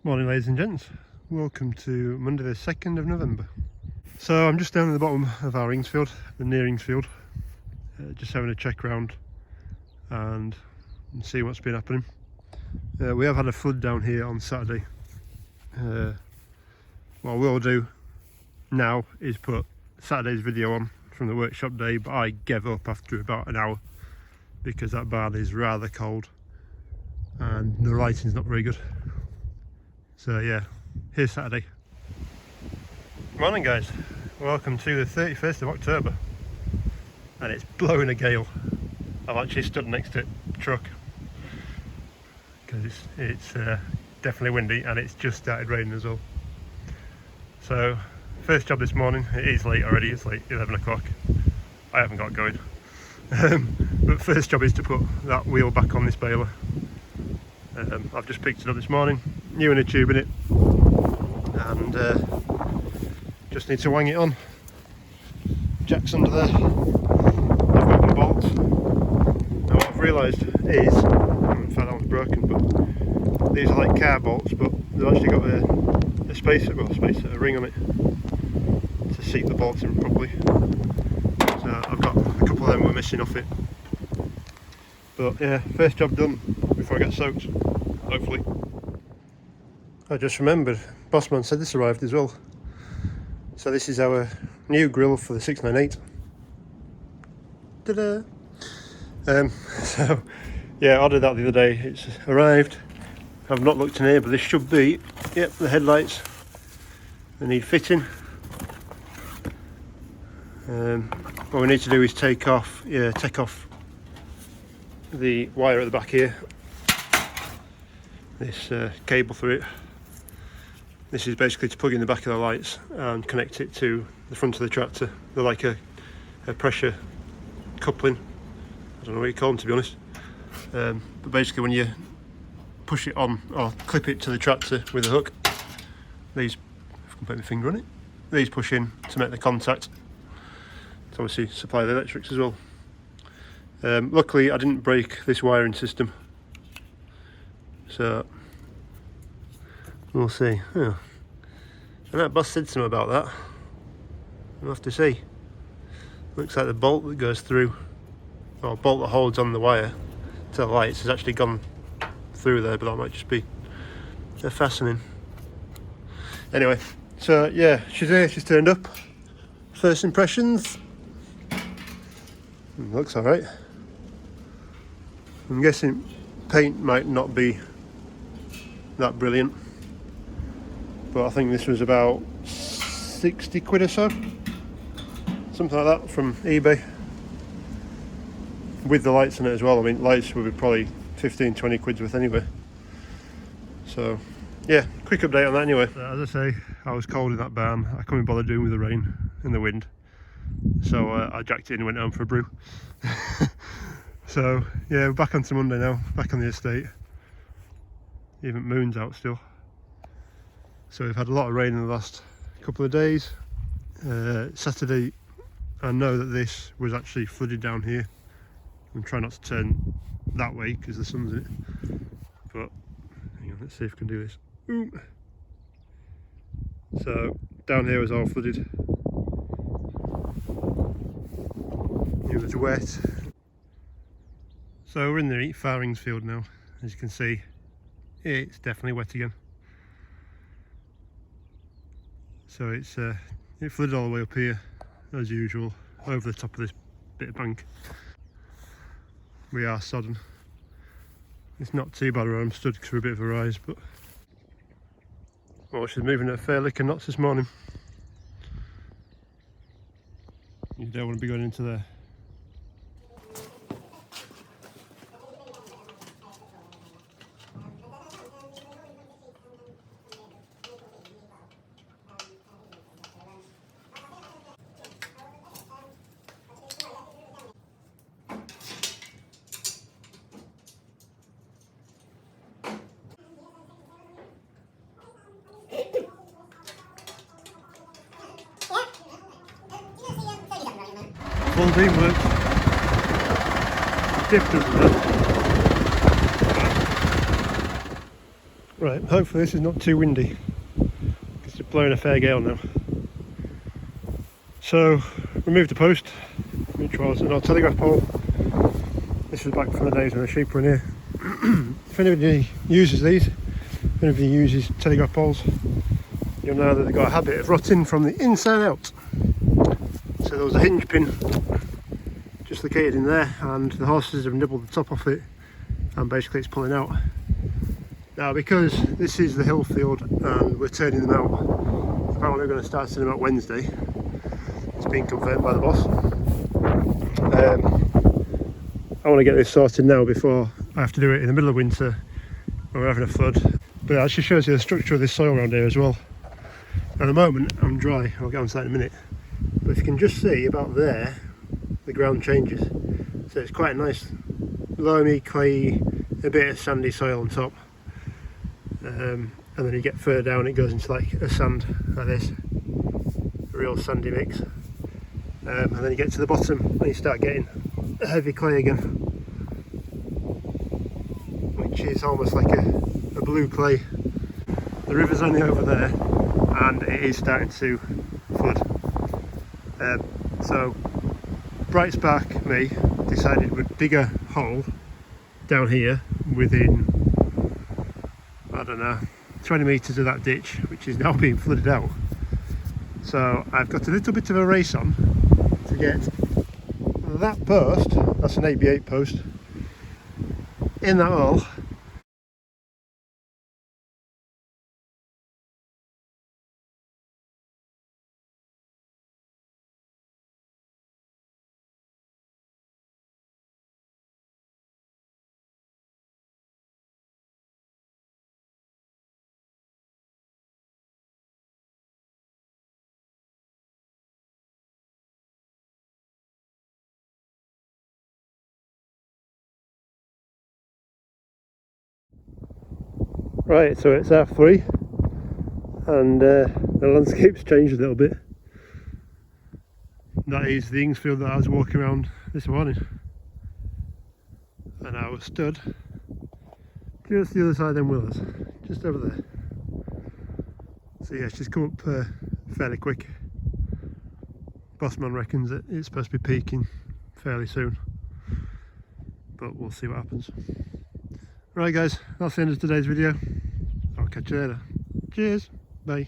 Morning ladies and gents, welcome to Monday the 2nd of November. So I'm just down at the bottom of our rings field, the near rings field, just having a check around and see what's been happening. We have had a flood down here on Saturday. What we'll do now is put Saturday's video on from the workshop day, but I gave up after about an hour because that barn is rather cold and the lighting's not very good. So yeah, here's Saturday. Morning guys, welcome to the 31st of October and it's blowing a gale. I've actually stood next to a truck because it's definitely windy and it's just started raining as well. So first job this morning, it is late already, it's like 11 o'clock. I haven't got going. But first job is to put that wheel back on this baler. I've just picked it up this morning, new inner tube in it, and just need to wang it on. Jack's under there. I've got my bolts. Now what I've realised is, in fact that one's broken, but these are like car bolts, but they've actually got a spacer, a ring on it to seat the bolts in properly. So I've got a couple of them we're missing off it. But yeah, first job done before I get soaked, hopefully. I just remembered, Bossman said this arrived as well. So this is our new grill for the 698. Ta-da! So yeah, I ordered that the other day, it's arrived. I've not looked in here, but this should be, yep, the headlights. They need fitting. What we need to do is take off the wire at the back here, this cable through it. This is basically to plug in the back of the lights and connect it to the front of the tractor. They're like a pressure coupling, I don't know what you call them to be honest, but basically when you push it on or clip it to the tractor with a hook, these, if I can put my finger on it, these push in to make the contact to obviously supply the electrics as well. Luckily I didn't break this wiring system, so we'll see. Oh. And that boss said something about that. We'll have to see. Looks like the bolt that goes through, or bolt that holds on the wire to the lights has actually gone through there, but that might just be a fastening. Anyway, so yeah, she's here, she's turned up. First impressions. Looks alright. I'm guessing paint might not be that brilliant, but I think this was about 60 quid or so, something like that, from eBay, with the lights in it as well. I mean, lights would be probably 15-20 quid's worth anyway. So yeah, quick update on that anyway. As I say, I was cold in that barn. I couldn't bother doing with the rain and the wind, so I jacked it in and went home for a brew. So yeah, we're back onto Monday now, back on the estate. Even moon's out still. So we've had a lot of rain in the last couple of days. Saturday, I know that this was actually flooded down here. I'm trying not to turn that way because the sun's in it. But hang on, let's see if we can do this. Ooh. So down here was all flooded. It was wet. So we're in the far rings field now. As you can see, it's definitely wet again. So it flooded all the way up here as usual, over the top of this bit of bank. We are sodden. It's not too bad where I'm stood because we're a bit of a rise, but well, she's moving at a fair lick of knots this morning. You don't want to be going into there. Full beam works. Dipped us with that. Right, hopefully this is not too windy. It's blowing a fair gale now. So, removed the post, which was an old telegraph pole. This was back from the days when the sheep were in here. If anybody uses these, if anybody uses telegraph poles, you'll know that they've got a habit of rotting from the inside out. So there was a hinge pin just located in there, and the horses have nibbled the top off it, and basically it's pulling out. Now, because this is the hill field and we're turning them out, apparently we're going to start turning them out Wednesday. It's been confirmed by the boss. I want to get this sorted now before I have to do it in the middle of winter when we're having a flood. But it actually shows you the structure of this soil around here as well. At the moment I'm dry, I'll get on to that in a minute. But if you can just see about there, the ground changes. So it's quite a nice loamy, clayey, a bit of sandy soil on top. And then you get further down, it goes into like a sand like this, a real sandy mix. And then you get to the bottom and you start getting a heavy clay again, which is almost like a blue clay. The river's only over there and it is starting to flood. So Bright Spark me decided we'd dig a hole down here within, I don't know, 20 metres of that ditch, which is now being flooded out. So I've got a little bit of a race on to get that post, that's an 8x8 post, in that hole. Right, so it's 3:30 and the landscape's changed a little bit. That is the Ingsfield that I was walking around this morning, and I was stood just the other side of them willows, just over there. So yeah, she's come up fairly quick. Bossman reckons that it's supposed to be peaking fairly soon, but we'll see what happens. Right guys, that's the end of today's video. I'll catch you later. Cheers, bye.